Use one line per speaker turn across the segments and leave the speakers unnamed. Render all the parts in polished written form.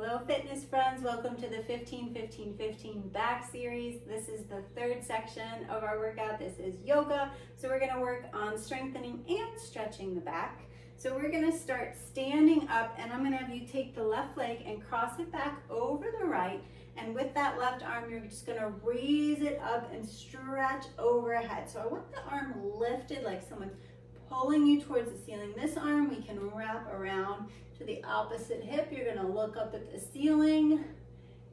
Hello fitness friends, welcome to the 15-15-15 back series. This is the third section of our workout. This is yoga. So we're gonna work on strengthening and stretching the back. So we're gonna start standing up and I'm gonna have you take the left leg and cross it back over the right. And with that left arm, you're just gonna raise it up and stretch overhead. So I want the arm lifted like someone's pulling you towards the ceiling. This arm we can wrap around to the opposite hip. You're gonna look up at the ceiling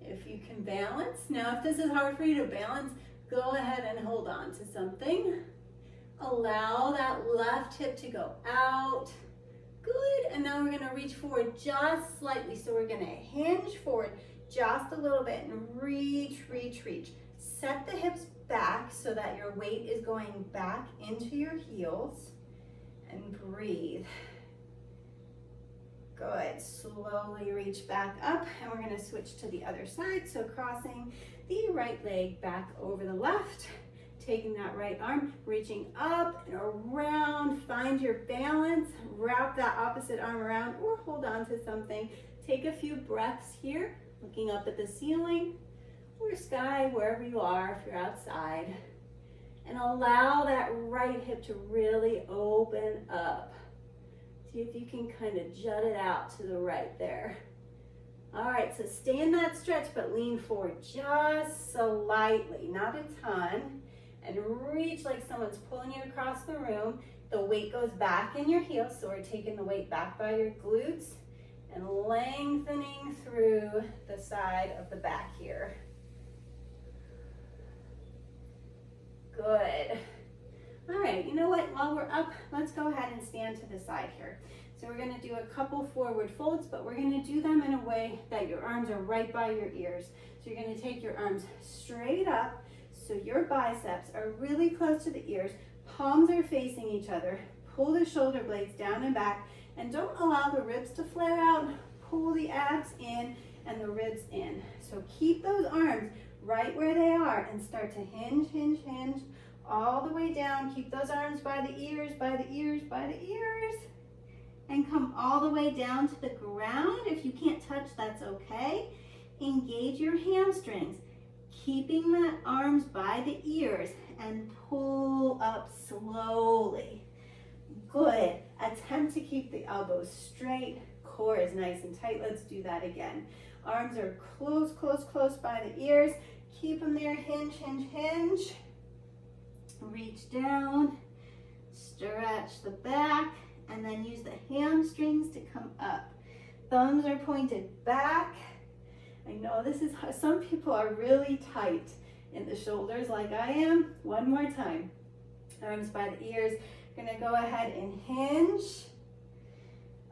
if you can balance. Now, if this is hard for you to balance, go ahead and hold on to something. Allow that left hip to go out. Good, and now we're gonna reach forward just slightly. So we're gonna hinge forward just a little bit and reach, reach, reach. Set the hips back so that your weight is going back into your heels and breathe. Good, slowly reach back up and we're gonna switch to the other side. So crossing the right leg back over the left, taking that right arm, reaching up and around, find your balance, wrap that opposite arm around or hold on to something. Take a few breaths here, looking up at the ceiling or sky, wherever you are, if you're outside. And allow that right hip to really open up. See if you can kind of jut it out to the right there. All right, so stay in that stretch, but lean forward just slightly, not a ton. And reach like someone's pulling you across the room. The weight goes back in your heels, so we're taking the weight back by your glutes and lengthening through the side of the back here. Good. All right, you know what? While we're up, let's go ahead and stand to the side here. So we're gonna do a couple forward folds, but we're gonna do them in a way that your arms are right by your ears. So you're gonna take your arms straight up so your biceps are really close to the ears, palms are facing each other, pull the shoulder blades down and back, and don't allow the ribs to flare out, pull the abs in and the ribs in. So keep those arms right where they are and start to hinge, hinge, hinge all the way down. Keep those arms by the ears, by the ears, by the ears, and come all the way down to the ground. If you can't touch, that's okay. Engage your hamstrings, keeping the arms by the ears and pull up slowly. Good. Attempt to keep the elbows straight. Core is nice and tight. Let's do that again. Arms are close, close, close by the ears. Keep them there. Hinge, hinge, hinge. Reach down. Stretch the back. And then use the hamstrings to come up. Thumbs are pointed back. I know this is how some people are really tight in the shoulders like I am. One more time. Arms by the ears. Gonna go ahead and hinge.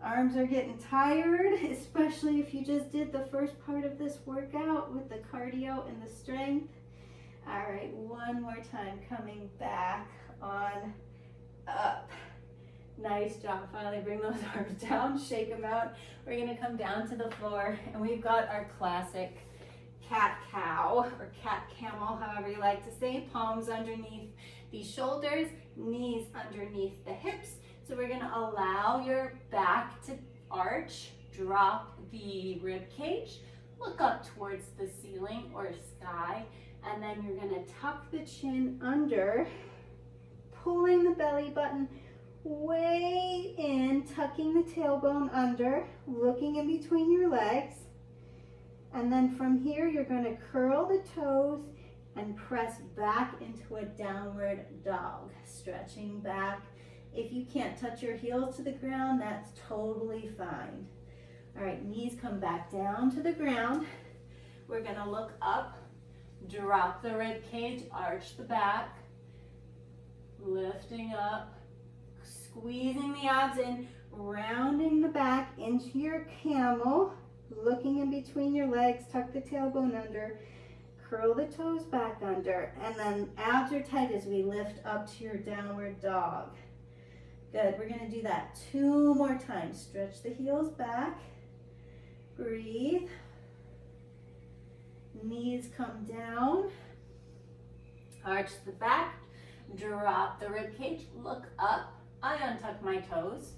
Arms are getting tired, especially if you just did the first part of this workout with the cardio and the strength. All right, one more time, coming back on up. Nice job. Finally bring those arms down, shake them out. We're gonna come down to the floor and we've got our classic cat-cow or cat-camel, however you like to say. Palms underneath the shoulders, knees underneath the hips. So we're gonna allow your back to arch, drop the rib cage, look up towards the ceiling or sky, and then you're gonna tuck the chin under, pulling the belly button way in, tucking the tailbone under, looking in between your legs. And then from here, you're gonna curl the toes and press back into a downward dog, stretching back. If you can't touch your heels to the ground, that's totally fine. All right, knees come back down to the ground. We're gonna look up, drop the rib cage, arch the back, lifting up, squeezing the abs in, rounding the back into your camel, looking in between your legs, tuck the tailbone under, curl the toes back under, and then abs are tight as we lift up to your downward dog. Good, we're gonna do that 2 more times. Stretch the heels back, breathe, knees come down, arch the back, drop the rib cage, look up. I untuck my toes,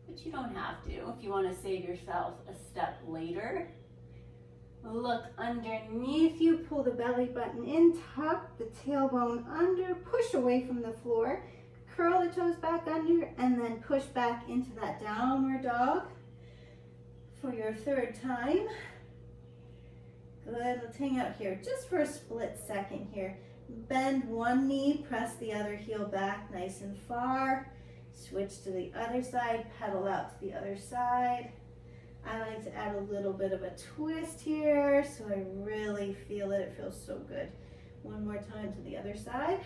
but you don't have to. If you want to save yourself a step later, Look underneath you, pull the belly button in, tuck the tailbone under, push away from the floor, curl the toes back under, and then push back into that downward dog for your third time. Good, let's hang out here just for a split second here. Bend one knee, press the other heel back nice and far. Switch to the other side, pedal out to the other side. I like to add a little bit of a twist here so I really feel it. It feels so good. One more time to the other side.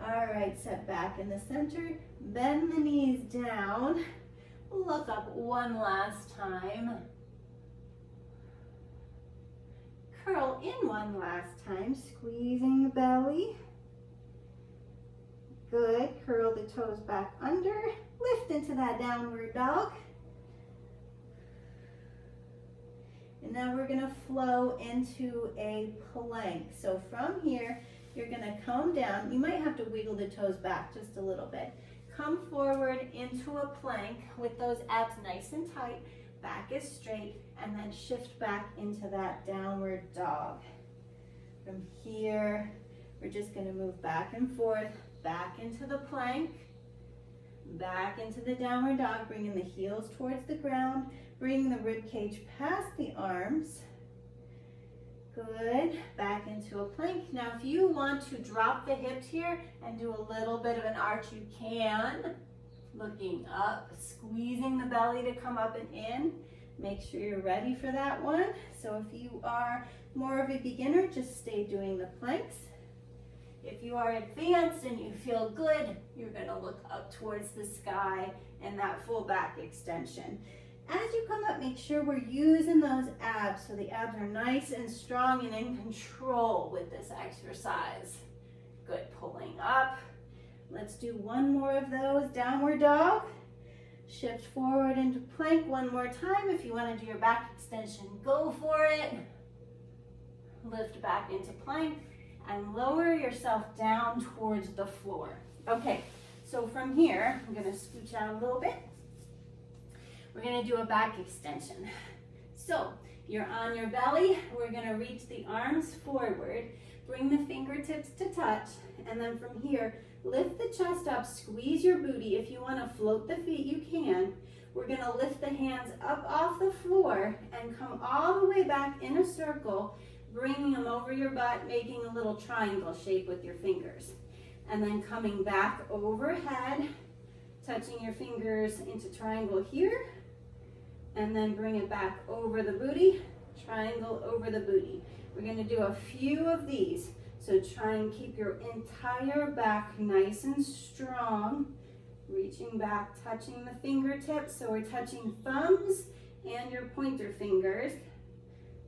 All right, set back in the center. Bend the knees down. Look up one last time. Curl in one last time, squeezing the belly. Good, curl the toes back under. Lift into that downward dog. And now we're gonna flow into a plank. So from here, you're gonna come down. You might have to wiggle the toes back just a little bit. Come forward into a plank with those abs nice and tight. Back is straight, and then shift back into that downward dog. From here, we're just gonna move back and forth, back into the plank, back into the downward dog, bringing the heels towards the ground, bring the rib cage past the arms. Good, back into a plank. Now if you want to drop the hips here and do a little bit of an arch, you can. Looking up, squeezing the belly to come up and in. Make sure you're ready for that one. So if you are more of a beginner, just stay doing the planks. If you are advanced and you feel good, you're gonna look up towards the sky and that full back extension. As you come up, make sure we're using those abs so the abs are nice and strong and in control with this exercise. Good, pulling up. Let's do one more of those, downward dog. Shift forward into plank one more time. If you want to do your back extension, go for it. Lift back into plank and lower yourself down towards the floor. Okay, so from here, I'm going to scooch out a little bit. We're going to do a back extension. So you're on your belly. We're going to reach the arms forward, bring the fingertips to touch, and then from here, lift the chest up, squeeze your booty. If you want to float the feet, you can. We're going to lift the hands up off the floor and come all the way back in a circle, bringing them over your butt, making a little triangle shape with your fingers. And then coming back overhead, touching your fingers into triangle here, and then bring it back over the booty, triangle over the booty. We're going to do a few of these. So try and keep your entire back nice and strong. Reaching back, touching the fingertips. So we're touching thumbs and your pointer fingers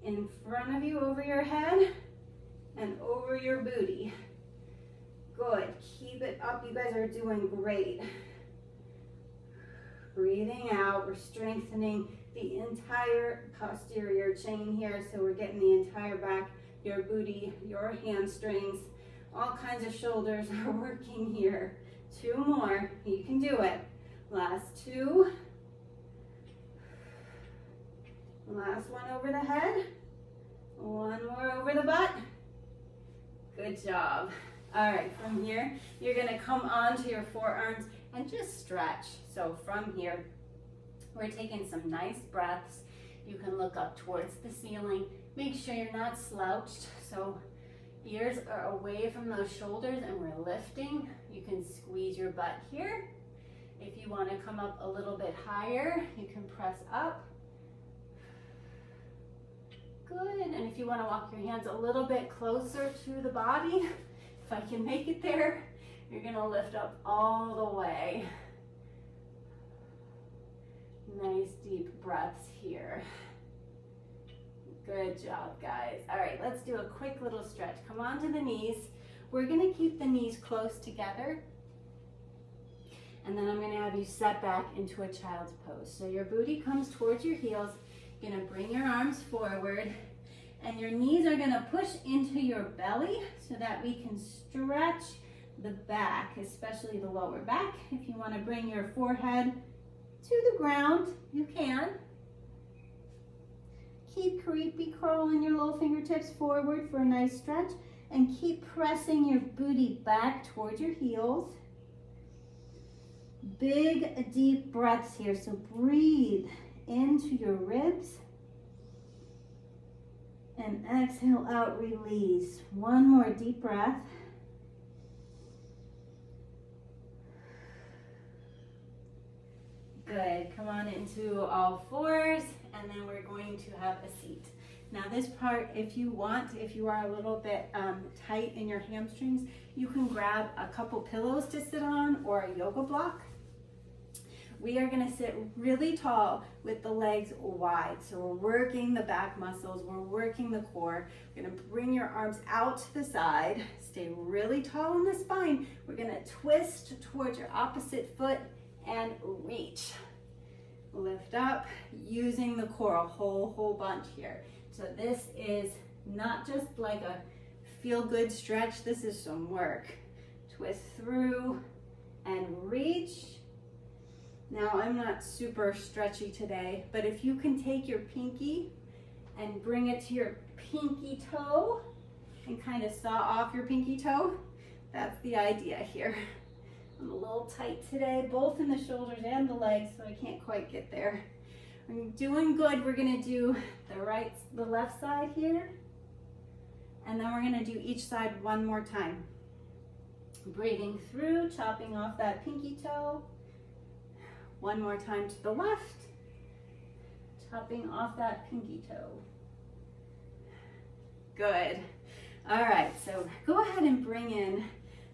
in front of you, over your head and over your booty. Good, keep it up. You guys are doing great. Breathing out, we're strengthening the entire posterior chain here. So we're getting the entire back, your booty, your hamstrings, all kinds of shoulders are working here. Two more, you can do it. Last two. Last one over the head. One more over the butt. Good job. All right, from here, you're gonna come onto your forearms and just stretch. So from here, we're taking some nice breaths. You can look up towards the ceiling. Make sure you're not slouched, so ears are away from those shoulders and we're lifting. You can squeeze your butt here. If you want to come up a little bit higher, you can press up. Good, and if you want to walk your hands a little bit closer to the body, if I can make it there, you're going to lift up all the way. Nice deep breaths here. Good job, guys. All right, let's do a quick little stretch. Come onto the knees. We're gonna keep the knees close together. And then I'm gonna have you set back into a child's pose. So your booty comes towards your heels. You're gonna bring your arms forward and your knees are gonna push into your belly so that we can stretch the back, especially the lower back. If you wanna bring your forehead to the ground, you can. Keep creepy crawling your little fingertips forward for a nice stretch, and keep pressing your booty back towards your heels. Big, deep breaths here, so breathe into your ribs. And exhale out, release. One more deep breath. Good, come on into all fours, and then we're going to have a seat. Now this part, if you want, if you are a little bit tight in your hamstrings, you can grab a couple pillows to sit on or a yoga block. We are gonna sit really tall with the legs wide. So we're working the back muscles, we're working the core. We're gonna bring your arms out to the side, stay really tall in the spine. We're gonna twist towards your opposite foot and reach. Lift up, using the core, a whole bunch here. So this is not just like a feel-good stretch, this is some work. Twist through and reach. Now I'm not super stretchy today, but if you can take your pinky and bring it to your pinky toe and kind of saw off your pinky toe, that's the idea here. I'm a little tight today, both in the shoulders and the legs, so I can't quite get there. I'm doing good. We're gonna do the left side here, and then we're gonna do each side one more time. Breathing through, chopping off that pinky toe. One more time to the left, chopping off that pinky toe. Good. All right, so go ahead and bring in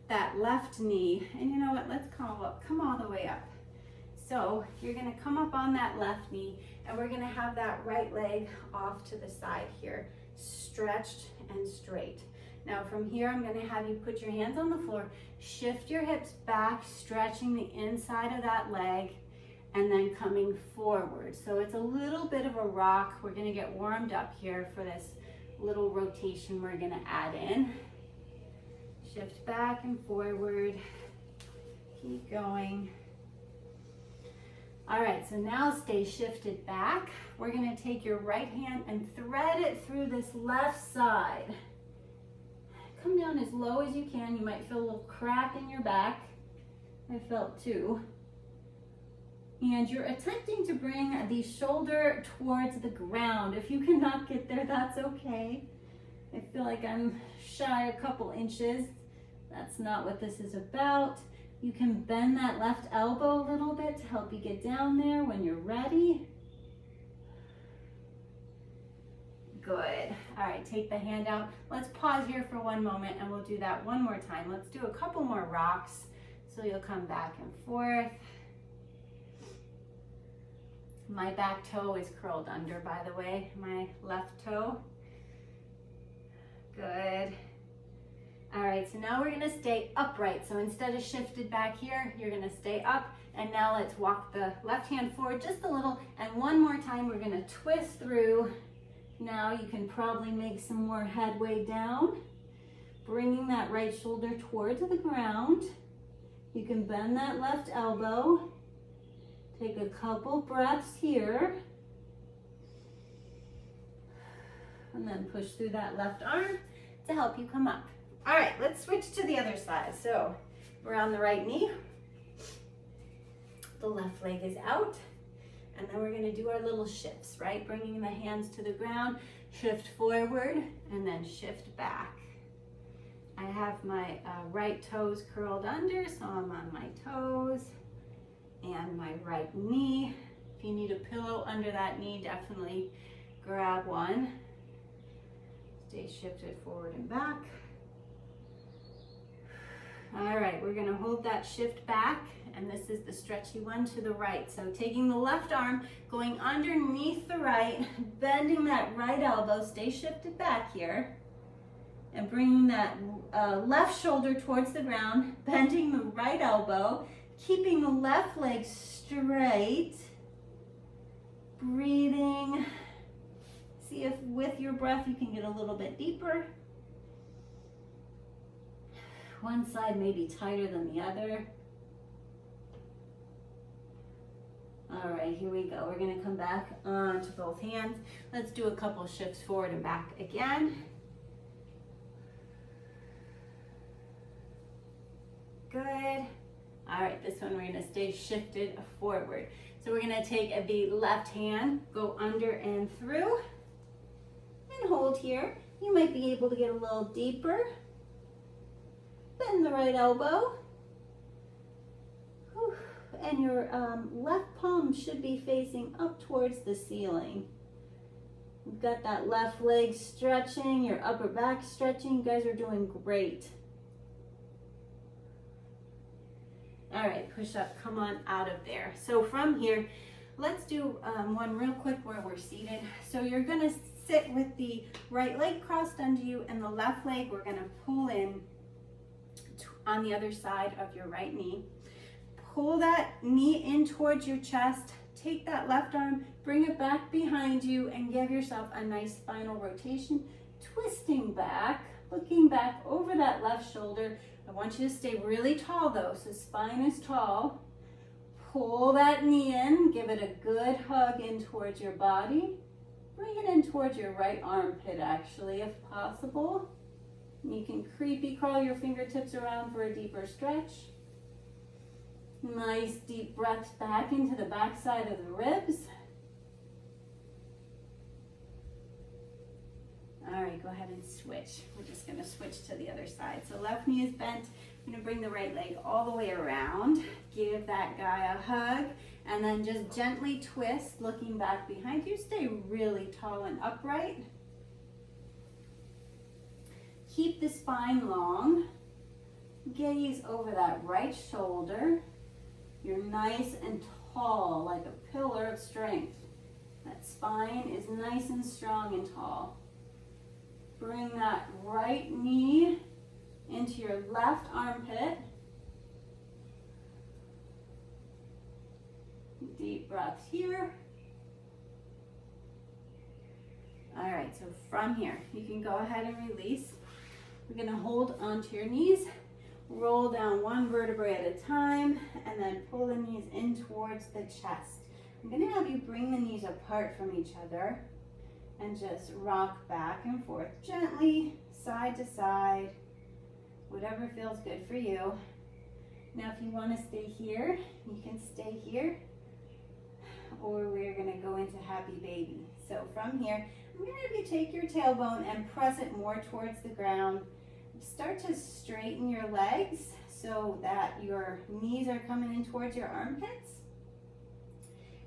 that left knee, and you know what, let's come all the way up. So you're gonna come up on that left knee, and we're gonna have that right leg off to the side here, stretched and straight. Now from here, I'm gonna have you put your hands on the floor, shift your hips back, stretching the inside of that leg, and then coming forward. So it's a little bit of a rock. We're gonna get warmed up here for this little rotation we're gonna add in. Shift back and forward, keep going. All right, so now stay shifted back. We're gonna take your right hand and thread it through this left side. Come down as low as you can. You might feel a little crack in your back. I felt too. And you're attempting to bring the shoulder towards the ground. If you cannot get there, that's okay. I feel like I'm shy a couple inches. That's not what this is about. You can bend that left elbow a little bit to help you get down there when you're ready. Good. All right, take the hand out. Let's pause here for one moment and we'll do that one more time. Let's do a couple more rocks. So you'll come back and forth. My back toe is curled under, by the way, my left toe. Good. All right, so now we're gonna stay upright. So instead of shifted back here, you're gonna stay up. And now let's walk the left hand forward just a little. And one more time, we're gonna twist through. Now you can probably make some more headway down, bringing that right shoulder towards the ground. You can bend that left elbow. Take a couple breaths here. And then push through that left arm to help you come up. All right, let's switch to the other side. So we're on the right knee. The left leg is out. And then we're gonna do our little shifts, right? Bringing the hands to the ground, shift forward, and then shift back. I have my right toes curled under, so I'm on my toes. And my right knee. If you need a pillow under that knee, definitely grab one. Stay shifted forward and back. All right, we're gonna hold that shift back, and this is the stretchy one to the right. So taking the left arm, going underneath the right, bending that right elbow, stay shifted back here, and bringing that left shoulder towards the ground, bending the right elbow, keeping the left leg straight, breathing. See if with your breath you can get a little bit deeper. One side may be tighter than the other. All right, here we go. We're gonna come back onto both hands. Let's do a couple shifts forward and back again. Good. All right, this one we're gonna stay shifted forward. So we're gonna take the left hand, go under and through, and hold here. You might be able to get a little deeper. Bend the right elbow. Whew. And your left palm should be facing up towards the ceiling. You've got that left leg stretching, your upper back stretching. You guys are doing great. All right, push up, come on out of there. So from here, let's do one real quick where we're seated. So you're gonna sit with the right leg crossed under you and the left leg, we're gonna pull in on the other side of your right knee. Pull that knee in towards your chest, take that left arm, bring it back behind you and give yourself a nice spinal rotation, twisting back, looking back over that left shoulder. I want you to stay really tall though, so spine is tall. Pull that knee in, give it a good hug in towards your body. Bring it in towards your right armpit actually, if possible. You can creepy crawl your fingertips around for a deeper stretch. Nice deep breaths back into the back side of the ribs. All right, go ahead and switch. We're just gonna switch to the other side. So left knee is bent. I'm gonna bring the right leg all the way around. Give that guy a hug and then just gently twist, looking back behind you. Stay really tall and upright. Keep the spine long. Gaze over that right shoulder. You're nice and tall, like a pillar of strength. That spine is nice and strong and tall. Bring that right knee into your left armpit. Deep breath here. All right, so from here, you can go ahead and release. We're gonna hold onto your knees, roll down one vertebrae at a time, and then pull the knees in towards the chest. I'm gonna have you bring the knees apart from each other and just rock back and forth gently, side to side, whatever feels good for you. Now, if you want to stay here, you can stay here, or we're going to go into happy baby. So from here, I'm going to have you take your tailbone and press it more towards the ground. Start to straighten your legs so that your knees are coming in towards your armpits.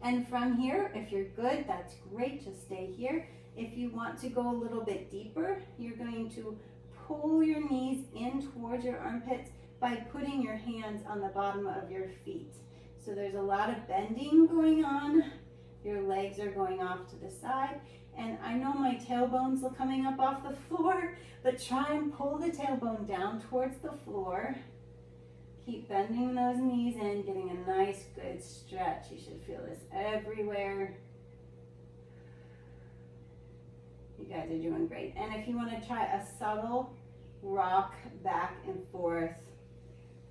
And from here, if you're good, that's great, just stay here. If you want to go a little bit deeper, you're going to pull your knees in towards your armpits by putting your hands on the bottom of your feet. So there's a lot of bending going on. Your legs are going off to the side. And I know my tailbone's coming up off the floor, but try and pull the tailbone down towards the floor. Keep bending those knees in, getting a nice good stretch. You should feel this everywhere. You guys are doing great. And if you want to try a subtle rock back and forth,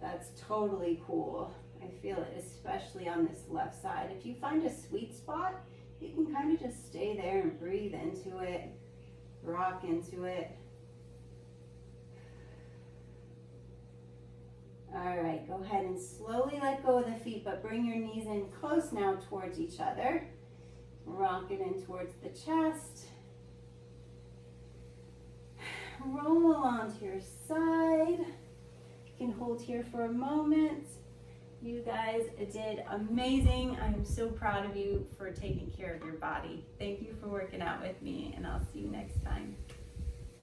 that's totally cool. I feel it, especially on this left side. If you find a sweet spot, you can kind of just stay there and breathe into it, rock into it. All right, go ahead and slowly let go of the feet, but bring your knees in close now towards each other. Rock it in towards the chest. Roll onto your side. You can hold here for a moment. You guys did amazing. I'm so proud of you for taking care of your body. Thank you for working out with me, and I'll see you next time.